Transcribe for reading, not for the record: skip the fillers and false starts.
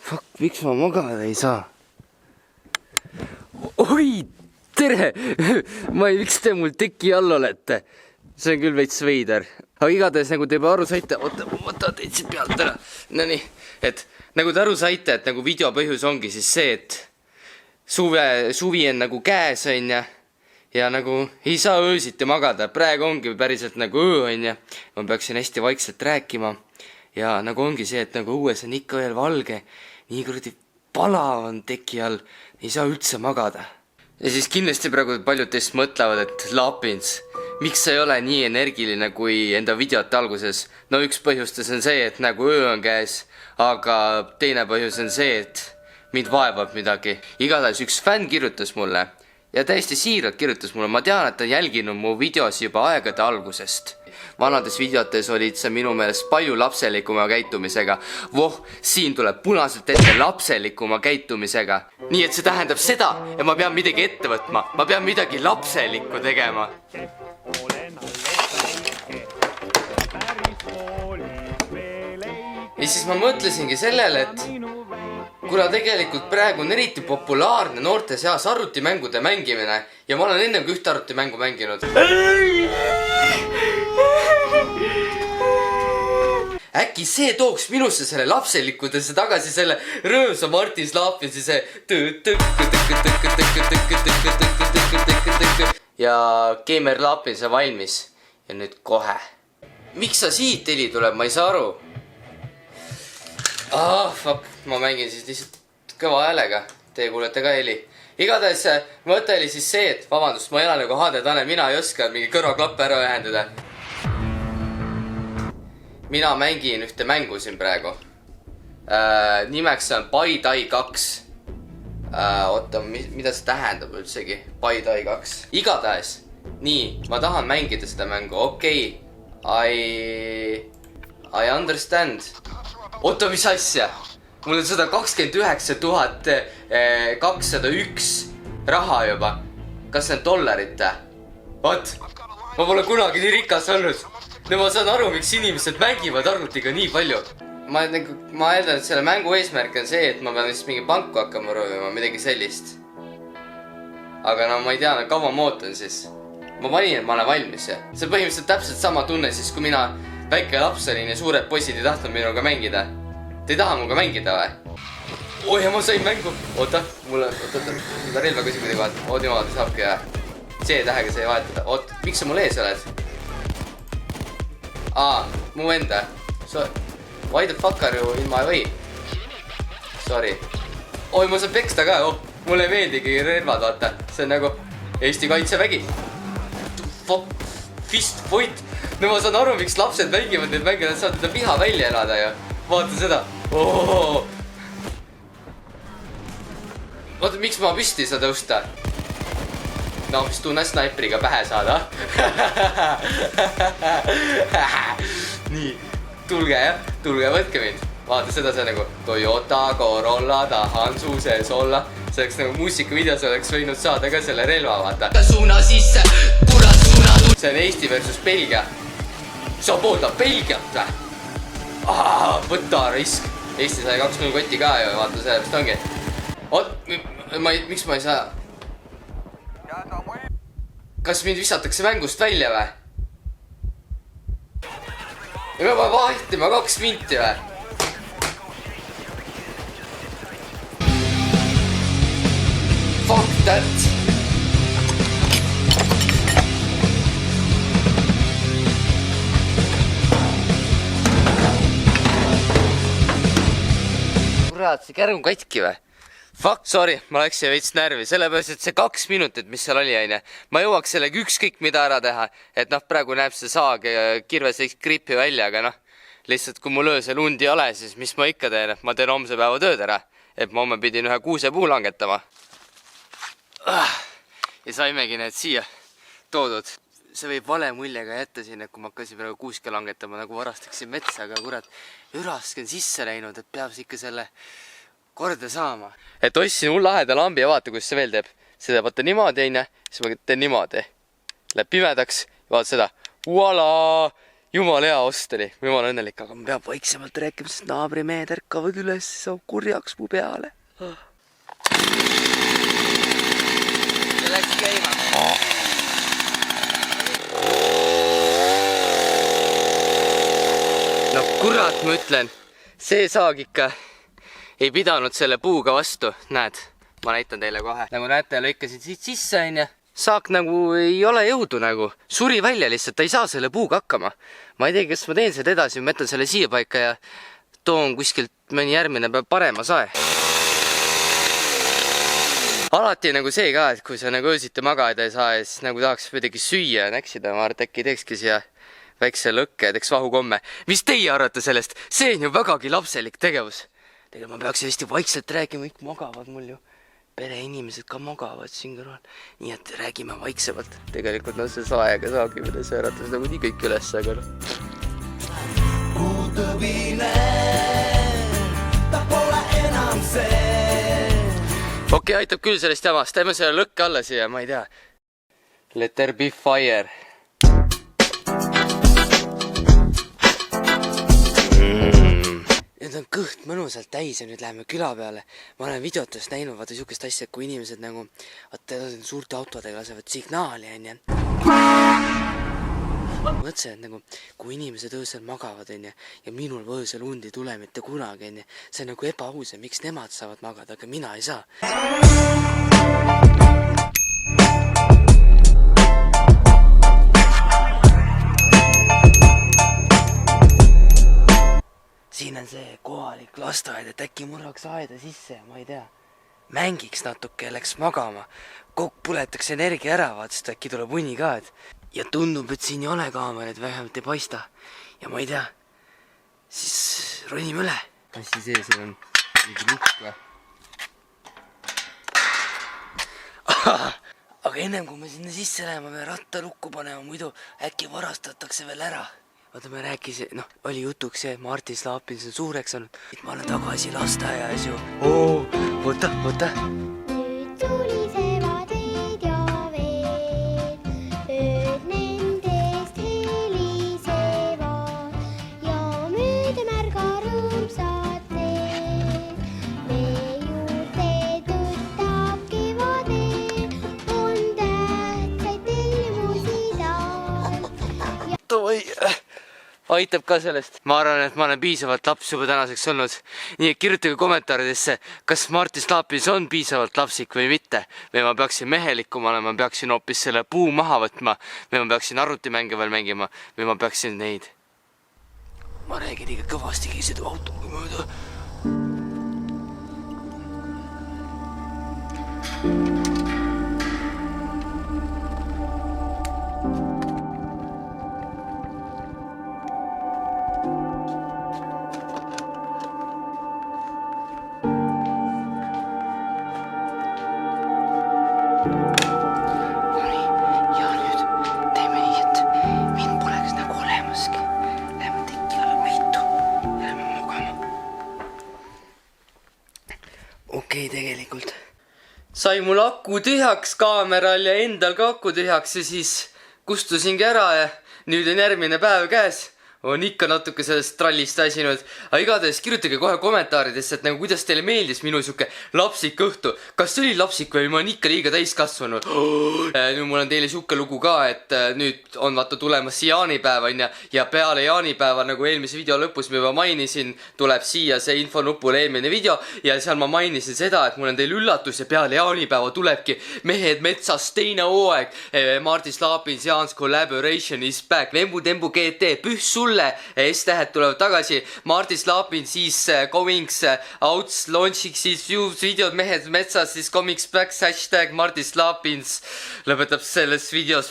Fuck, miks ma magada ei saa? Oi, tere! Miks te mul teki all olete? See on küll veits veider. Aga igatahes, nagu te juba aru saite, ma võtan teid siit pealt ära. Nonii, et nagu te aru saite, et nagu video põhjus ongi siis see, et suvi on nagu käes, on ja nagu ei saa öösiti magada. Praegu ongi päriselt nagu öö, on ma peaksin hästi vaikselt rääkima. Ja nagu ongi see, et nagu õues on ikka veel valge, nii kuradi palav on teki all, ei saa üldse magada. Ja siis kindlasti praegu paljud teist mõtlevad, et Lapins, miks sa ei ole nii energiline kui enda videote alguses? No üks põhjustes on see, et nagu öö on käes, aga teine põhjus on see, et mind vaevab midagi. Igatahes üks fänn kirjutas mulle ja täiesti siiralt kirjutas mulle. Ma tean, et ta on jälginud mu videos juba aegade algusest. Vanades videotes olid see minu meelest palju lapselikuma käitumisega. Voh, siin tuleb punaselt ette lapselikuma käitumisega. Nii et see tähendab seda, et ma pean midagi ette võtma. Ma pean midagi lapselikku tegema. Ja siis ma mõtlesingi sellele, et kuna tegelikult praegu on eriti populaarne noorte seas arvutimängude mängimine ja ma olen enne kui ühte arvutimängu mänginud. Äkki see tooks minusse selle lapselikudesse tagasi selle rõõmsa Martis Lapinsi see ja Gamer Lapins on valmis. Ja nüüd kohe. Miks sa siit heli tuleb, ma ei saa aru. Fuck, ma mängin siis lihtsalt kõva häälega. Teie kuulete ka heli. Igatahes mõte oli siis see, et vabandust, ma ei ole nagu HD Tanel, mina ei oska mingi kõrvaklappe ära ühendada. Mina mängin ühte mängu siin praegu. Nimeks on Pai Tai 2. Oota, mida see tähendab üldsegi? Pai Tai 2. Igatahes. Nii, ma tahan mängida seda mängu. Okei. I understand. Oota, mis asja? Mul on 129 201 raha juba. Kas see on dollarit? Oot, ma pole kunagi nii rikas olnud. No ma saan aru, miks inimesed mängivad arvutiga nii palju. Ma eeldan, et selle mängu eesmärk on see, et ma pean vist mingi panku hakkama röövima, midagi sellist. Aga no ma ei tea, kaua ma ootan siis. Ma panin, et ma olen valmis. See põhimõtteliselt täpselt sama tunne siis, kui mina väike laps olin ja suured poisid ei tahtnud minuga mängida. Te ei taha minuga mängida või? Oh ja ma sain mängu. Oota, seda relva küsi kuidagi vahetada. Oot jumal, ta saabki jah. C-tähega sai vahetada. Oot, miks sa mul ees oled? Mu enda. Why the fuck are you in my way? Sorry. Oi, ma saan peksta ka. Mulle ei meeldigi relvad, vaata. See on nagu Eesti Kaitsevägi. Fist point. No ma saan aru, miks lapsed mängivad need mänge, nad saavad enda piha välja elada ja vaata seda. Vaata, miks ma püsti ei saa tõusta? No, mis tunne snaipriga pähe saada. Nii, tulge võtke mind. Vaata seda, see nagu Toyota Corolla, tahan su sees olla. See oleks nagu muusikavideos oleks võinud saada ka selle relva, vaata. See on Eesti versus Belgia. Sa poolda Belgiat või? Võta risk. Eesti sai 2-0 kotti ka ja vaata selle, mis ta ongi. Oot, miks ma ei saa? Kas mind visatakse mängust välja või? Ja ma vahetima 2 minti või? Fuck that! Kurat, see kärm katki või? Fuck, sorry, ma läksin veits närvi, sellepärast, et see 2 minutit, mis seal oli, ma jõuaks sellega ükskõik mida ära teha, et praegu näeb see saag ja kirves võiks gripi välja, aga lihtsalt kui mul öösel undi ei ole, siis mis ma ikka teen, et ma teen homse päeva tööd ära, et ma homme pidin ühe kuusepuu langetama. Ja saimegi need siia toodud. See võib vale muljega jätta siin, et kui ma hakkasin praegu kuuske langetama, nagu varastaksin metsa, aga kurat, ürask on sisse läinud, et peab ikka selle korda saama. Et ostsin mul laheda lambi ja vaata, kus see veel teeb. Seda vaata niimoodi, siis ma teen niimoodi. Läheb pimedaks ja vaata seda. Voila! Jumal hea ost oli, jumal õnnelik, aga ma peab vaiksemalt rääkima, sest naabrimehed ärkavad üles, saab kurjaks mu peale. See läks käima. No kurat, ma ütlen, see saag ikka ei pidanud selle puuga vastu, näed, ma näitan teile kohe. Nagu näete, lõikasin siit sisse, onja. Saak nagu ei ole jõudu nagu, suri välja lihtsalt, ta ei saa selle puuga hakkama. Ma ei tea, kas ma teen seda edasi, ma jätan selle siia paika ja toon kuskilt mõni järgmine päev parema sae. Alati nagu see ka, et kui sa nagu öösiti magada ei saa ja siis nagu tahaks midagi süüa ja näksida, ma arvan, et äkki teekski siia väikse lõkke, teeks vahukomme. Mis teie arvate sellest? See on ju vägagi lapselik tegevus. Tegelikult ma peaks hästi vaikselt rääkima, kõik magavad mul ju. Pereinimesed ka magavad siin kõrval. Nii et räägime vaiksemalt. Tegelikult no see saega saagi, mida see äratas nagu nii kõik üles, aga no. Okei, aitab küll sellest jamast. Teeme selle lõkke alla siia, ma ei tea. Let there be fire. Nüüd on kõht mõnusalt täis ja nüüd läheme küla peale. Ma olen videotes näinud vaata siukest asja, et kui inimesed nagu suurte autodega lasevad signaali, onja. Mõtlesin, et nagu kui inimesed öösel magavad, onja, ja minul öösel und ei tule mitte kunagi, onja. See on nagu ebaaus ja miks nemad saavad magada, aga mina ei saa. Siin on see kohalik lasteaed, et äkki murraks aeda sisse ja ma ei tea. Mängiks natuke, läks magama. Kokk puletaks energia ära, vaatast äkki tuleb uni ka, et... Ja tundub, et siin ei ole kaameraid, vähemalt ei paista. Ja ma ei tea. Siis ronime üle. Kassi sees on mingi lukk või? Aga ennem kui me sinna sisse läheme, me ratta lukku panema, muidu äkki varastatakse veel ära. Vaata, me rääkisin, noh, oli jutuks see, Martis Laapins on suureks olnud. Ma olen tagasi lasteaias ju. Võta. Nüüd tulisevad veed ja veed, ööd nendest helisevad ja mööda märga rõõmsad teed. Me juurde tõttab kevade, on tähtsaid tellimusid aitab ka sellest. Ma arvan, et ma olen piisavalt laps juba tänaseks olnud. Nii et kirjutage kommentaaridesse, kas Martis Laapins on piisavalt lapsik või mitte. Või ma peaksin mehelikum olema, ma peaksin hoopis selle puu maha võtma. Või ma peaksin arvutimänge veel mängima. Või ma peaksin neid. Ma räägin ikka kõvasti sõidu autoga mööda. Okei, tegelikult sai mul aku tühjaks kaameral ja endal ka aku tühjaks ja siis kustusingi ära ja nüüd on järgmine päev käes. On ikka natuke sellest trallist väsinud. Aga igatahes kirjutage kohe kommentaaridesse, et nagu kuidas teile meeldis minu siuke lapsik õhtu. Kas see oli lapsik või ma olen ikka liiga täiskasvanud? Nüüd mul on teile siuke lugu ka, et nüüd on vaata tulemas jaanipäev on ja peale jaanipäeva, nagu eelmise video lõpus ma juba mainisin, tuleb siia see infonupule eelmine video ja seal ma mainisin seda, et mul on teil üllatus ja peale jaanipäeva tulebki Mehed metsas teine hooaeg. Martis Laapins Jaans Collaboration is back. Lembu Tembu GT, püh sulle. S-tähed tulevad tagasi. Martis Laapins siis comics outs launchiks siis videod Mehed metsas siis comics back # Martis Laapins lõpetab selles videos